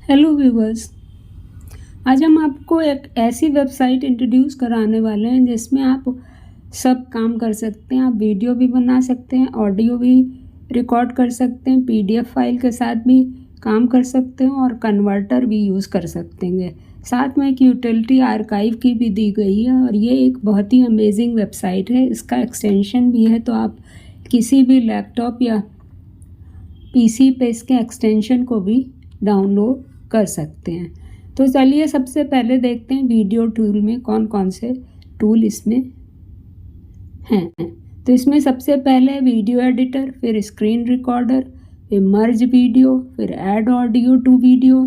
Hello viewers. आज हम आपको एक ऐसी वेबसाइट इंट्रोड्यूस कराने वाले हैं जिसमें आप सब काम कर सकते हैं। आप वीडियो भी बना सकते हैं, ऑडियो भी रिकॉर्ड कर सकते हैं, पीडीएफ फाइल के साथ भी काम कर सकते हैं और कन्वर्टर भी यूज़ कर सकते हैं। साथ में एक यूटिलिटी आर्काइव की भी दी गई है और ये एक बहुत ही अमेजिंग वेबसाइट है। इसका एक्सटेंशन भी है, तो आप किसी भी लैपटॉप या पीसी पे इसके एक्सटेंशन को भी डाउनलोड कर सकते हैं। तो चलिए सबसे पहले देखते हैं वीडियो टूल में कौन कौन से टूल इसमें हैं। तो इसमें सबसे पहले वीडियो एडिटर, फिर स्क्रीन रिकॉर्डर, फिर मर्ज वीडियो, फिर ऐड ऑडियो टू वीडियो।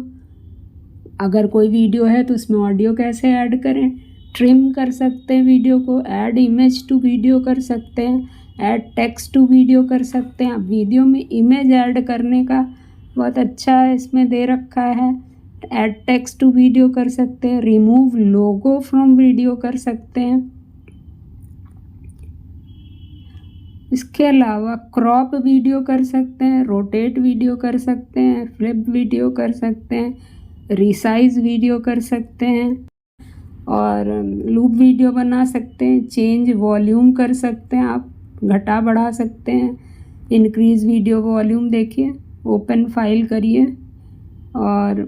अगर कोई वीडियो है तो उसमें ऑडियो कैसे ऐड करें, ट्रिम कर सकते हैं वीडियो को, ऐड इमेज टू वीडियो कर सकते हैं, ऐड टेक्स्ट टू वीडियो कर सकते हैं। अब वीडियो में इमेज ऐड करने का बहुत अच्छा इसमें दे रखा है। ऐड टेक्स्ट टू वीडियो कर सकते हैं, रिमूव लोगो फ्रॉम वीडियो कर सकते हैं। इसके अलावा क्रॉप वीडियो कर सकते हैं, रोटेट वीडियो कर सकते हैं, फ्लिप वीडियो कर सकते हैं, रिसाइज वीडियो कर सकते हैं और लूप वीडियो बना सकते हैं। चेंज वॉल्यूम कर सकते हैं, आप घटा बढ़ा सकते हैं। इंक्रीज वीडियो वॉल्यूम देखिए, ओपन फाइल करिए और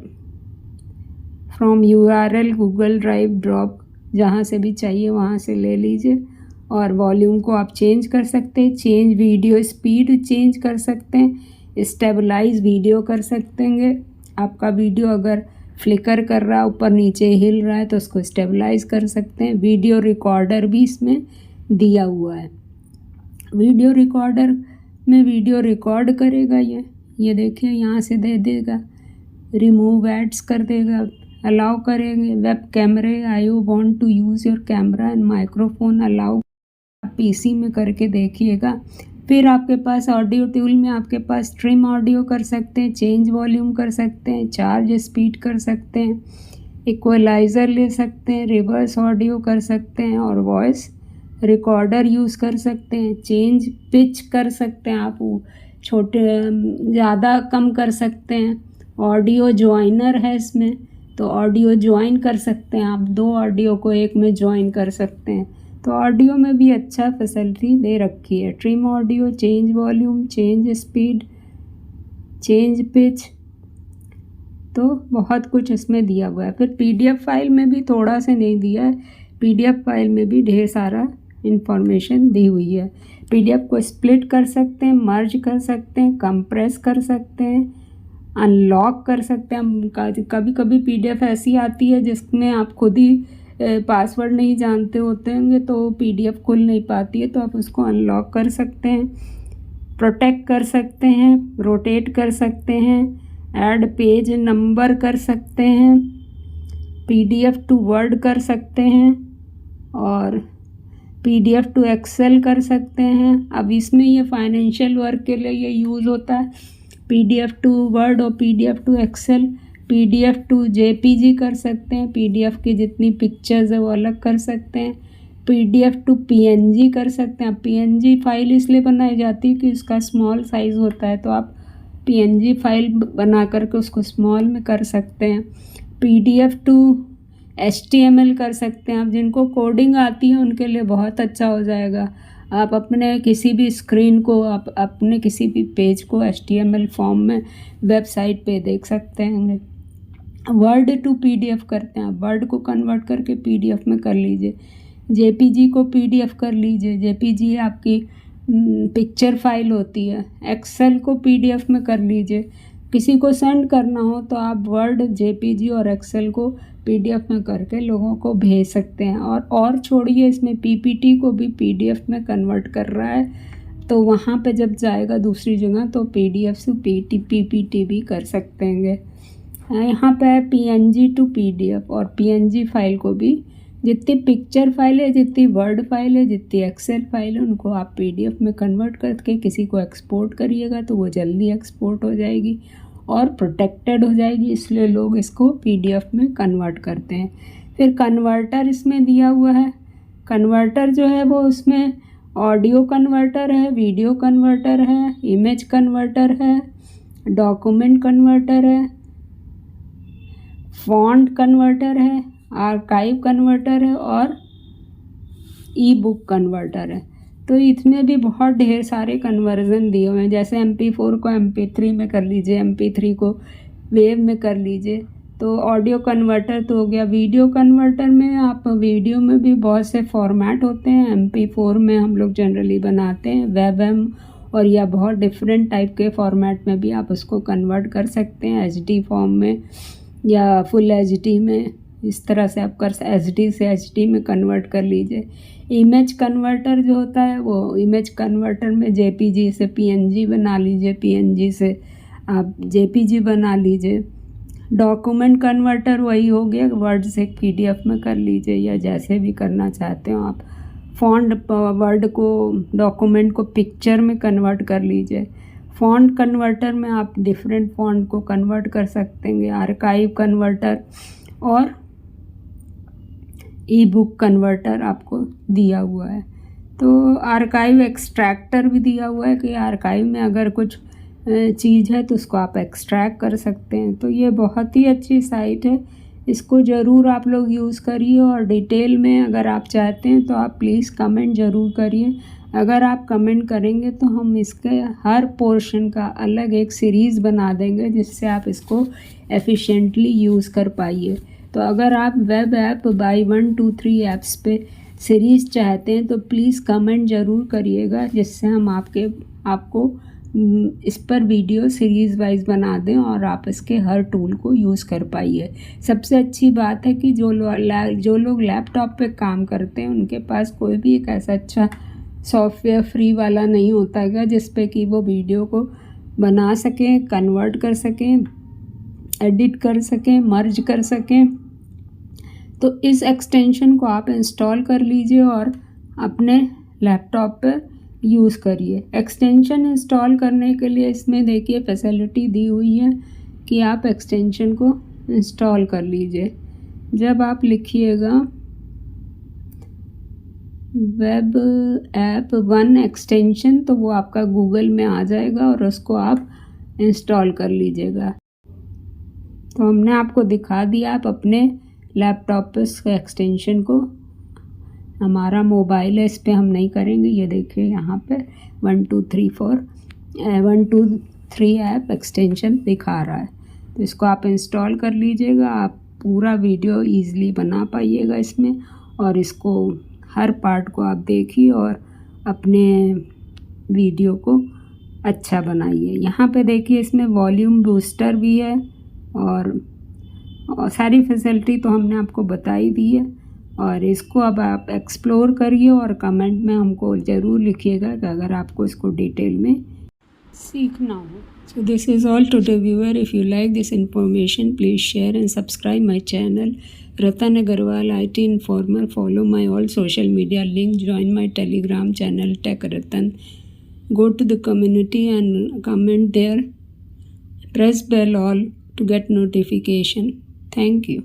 from URL Google drive drop, जहाँ से भी चाहिए वहाँ से ले लीजिए और वॉल्यूम को आप चेंज कर सकते हैं। चेंज वीडियो स्पीड चेंज कर सकते हैं, स्टेबलाइज वीडियो कर सकते हैं। आपका वीडियो अगर फ्लिकर कर रहा है, ऊपर नीचे हिल रहा है, तो उसको स्टेबलाइज कर सकते हैं। वीडियो रिकॉर्डर भी इसमें दिया हुआ है। वीडियो रिकॉर्डर में वीडियो रिकॉर्ड करेगा, ये देखिए यहाँ से दे देगा, रिमूव एड्स कर देगा, अलाउ करेंगे। वेब कैमरे, I want to use your camera and microphone allow, PC में करके देखिएगा। फिर आपके पास ऑडियो टूल में आपके पास ट्रिम ऑडियो कर सकते हैं, चेंज वॉल्यूम कर सकते हैं, चार्ज स्पीड कर सकते हैं, इक्वलाइज़र ले सकते हैं, रिवर्स ऑडियो कर सकते हैं और वॉइस रिकॉर्डर यूज़ कर सकते हैं। चेंज पिच कर सकते हैं, आप छोटे ज़्यादा कम कर सकते हैं। ऑडियो ज्वाइनर है इसमें, तो ऑडियो ज्वाइन कर सकते हैं, आप दो ऑडियो को एक में ज्वाइन कर सकते हैं। तो ऑडियो में भी अच्छा फैसिलिटी दे रखी है। Trim audio, change volume, change speed, change pitch, तो बहुत कुछ इसमें दिया हुआ है। फिर पीडीएफ फाइल में भी थोड़ा सा नहीं दिया है, पीडीएफ फाइल में भी ढेर सारा इंफॉर्मेशन दी हुई है। पीडीएफ को स्प्लिट कर सकते हैं, मर्ज कर सकते हैं, कंप्रेस कर सकते हैं, अनलॉक कर सकते हैं। कभी कभी पीडीएफ ऐसी आती है जिसमें आप खुद ही पासवर्ड नहीं जानते होते होंगे, तो पीडीएफ खुल नहीं पाती है, तो आप उसको अनलॉक कर सकते हैं, प्रोटेक्ट कर सकते हैं, रोटेट कर सकते हैं, ऐड पेज नंबर कर सकते हैं, पीडीएफ टू वर्ड कर सकते हैं और पीडीएफ टू एक्सेल कर सकते हैं। अब इसमें ये फाइनेंशियल वर्क के लिए ये यूज़ होता है, पीडीएफ टू वर्ड और PDF to Excel. PDF to JPG कर सकते हैं, पीडीएफ की जितनी पिक्चर्स है वो अलग कर सकते हैं। पीडीएफ टू पीएनजी कर सकते हैं। पीएनजी फाइल इसलिए बनाई जाती है कि उसका स्मॉल साइज़ होता है, तो आप पीएनजी फाइल बना करके उसको स्मॉल में कर सकते हैं। पीडीएफ टू एचटीएमएल कर सकते हैं। आप जिनको कोडिंग आती है उनके लिए बहुत अच्छा हो जाएगा। आप अपने किसी भी स्क्रीन को, आप अपने किसी भी पेज को एचटीएमएल फॉर्म में वेबसाइट पे देख सकते हैं। वर्ड टू पीडीएफ करते हैं, आप वर्ड को कन्वर्ट करके पीडीएफ में कर लीजिए। जेपीजी को पीडीएफ कर लीजिए, जेपीजी आपकी पिक्चर फाइल होती है। एक्सेल को पीडीएफ में कर लीजिए। किसी को सेंड करना हो तो आप वर्ड, जेपीजी और एक्सेल को पीडीएफ में करके लोगों को भेज सकते हैं। और छोड़िए, इसमें पीपीटी को भी पीडीएफ में कन्वर्ट कर रहा है, तो वहाँ पे जब जाएगा दूसरी जगह तो पीडीएफ से पीपीटी भी कर सकते हैं। यहाँ पे है पीएनजी टू पीडीएफ, और पीएनजी फाइल को भी, जितनी पिक्चर फाइल है, जितनी वर्ड फाइल है, जितनी एक्सेल फाइल है, उनको आप पीडीएफ में कन्वर्ट करके किसी को एक्सपोर्ट करिएगा तो वो जल्दी एक्सपोर्ट हो जाएगी और प्रोटेक्टेड हो जाएगी, इसलिए लोग इसको पीडीएफ में कन्वर्ट करते हैं। फिर कन्वर्टर इसमें दिया हुआ है। कन्वर्टर जो है वो उसमें ऑडियो कन्वर्टर है, वीडियो कन्वर्टर है, इमेज कन्वर्टर है, डॉक्यूमेंट कन्वर्टर है, फॉन्ट कन्वर्टर है, आर्काइव कन्वर्टर है और ई बुक कन्वर्टर है। तो इसमें भी बहुत ढेर सारे कन्वर्जन दिए हुए हैं, जैसे MP4 को MP3 में कर लीजिए, MP3 को वेव में कर लीजिए। तो ऑडियो कन्वर्टर तो हो गया। वीडियो कन्वर्टर में आप वीडियो में भी बहुत से फॉर्मेट होते हैं। MP4 में हम लोग जनरली बनाते हैं, WebM और या बहुत डिफरेंट टाइप के फॉर्मेट में भी आप उसको कन्वर्ट कर सकते हैं, HD फॉर्म में या फुल HD में। इस तरह से आप SD से HD में कन्वर्ट कर लीजिए। इमेज कन्वर्टर जो होता है, वो इमेज कन्वर्टर में JPG से PNG बना लीजिए, PNG से आप JPG बना लीजिए। डॉक्यूमेंट कन्वर्टर वही हो गया, वर्ड से PDF में कर लीजिए या जैसे भी करना चाहते हो आप। फॉन्ट वर्ड को, डॉक्यूमेंट को पिक्चर में कन्वर्ट कर लीजिए। फॉन्ट कन्वर्टर में आप डिफरेंट फॉन्ट को कन्वर्ट कर सकते हैं। आर्काइव कन्वर्टर और ई बुक कन्वर्टर आपको दिया हुआ है। तो आर्काइव एक्सट्रैक्टर भी दिया हुआ है कि आर्काइव में अगर कुछ चीज़ है तो उसको आप एक्सट्रैक्ट कर सकते हैं। तो ये बहुत ही अच्छी साइट है, इसको ज़रूर आप लोग यूज़ करिए। और डिटेल में अगर आप चाहते हैं तो आप प्लीज़ कमेंट ज़रूर करिए। अगर आप कमेंट करेंगे तो हम इसके हर पोर्शन का अलग एक सीरीज़ बना देंगे, जिससे आप इसको एफिशिएंटली यूज़ कर पाइए। तो अगर आप वेब ऐप बाय 1 2 3 ऐप्स पे सीरीज़ चाहते हैं तो प्लीज़ कमेंट ज़रूर करिएगा, जिससे हम आपको इस पर वीडियो सीरीज़ वाइज बना दें और आप इसके हर टूल को यूज़ कर पाइए। सबसे अच्छी बात है कि जो लोग लैपटॉप पे काम करते हैं उनके पास कोई भी एक ऐसा अच्छा सॉफ्टवेयर फ्री वाला नहीं होता है जिस पे कि वो वीडियो को बना सकें, कन्वर्ट कर सकें, एडिट कर सकें, मर्ज कर सकें। तो इस एक्सटेंशन को आप इंस्टॉल कर लीजिए और अपने लैपटॉप पर यूज़ करिए। एक्सटेंशन इंस्टॉल करने के लिए इसमें देखिए फैसिलिटी दी हुई है कि आप एक्सटेंशन को इंस्टॉल कर लीजिए। जब आप लिखिएगा वेब ऐप 1 एक्सटेंशन तो वो आपका गूगल में आ जाएगा और उसको आप इंस्टॉल कर लीजिएगा। तो हमने आपको दिखा दिया, आप अपने लैपटॉप पे इस एक्सटेंशन को, हमारा मोबाइल है इस पर हम नहीं करेंगे। ये देखिए यहाँ पे 1 2 3 ऐप एक्सटेंशन दिखा रहा है। तो इसको आप इंस्टॉल कर लीजिएगा, आप पूरा वीडियो ईज़िली बना पाइएगा इसमें। और इसको हर पार्ट को आप देखिए और अपने वीडियो को अच्छा बनाइए। यहाँ पे देखिए इसमें वॉल्यूम बूस्टर भी है और सारी फैसिलिटी तो हमने आपको बताई दी है। और इसको अब आप एक्सप्लोर करिए और कमेंट में हमको ज़रूर लिखिएगा कि अगर आपको इसको डिटेल में सीखना हो। So this is all today viewer. If you like this information, please share and subscribe my channel Ratan Agarwal IT Informer. Follow my all social media link. Join my Telegram channel Tech Ratan. Go to the community and comment there. Press bell all to get notification. Thank you.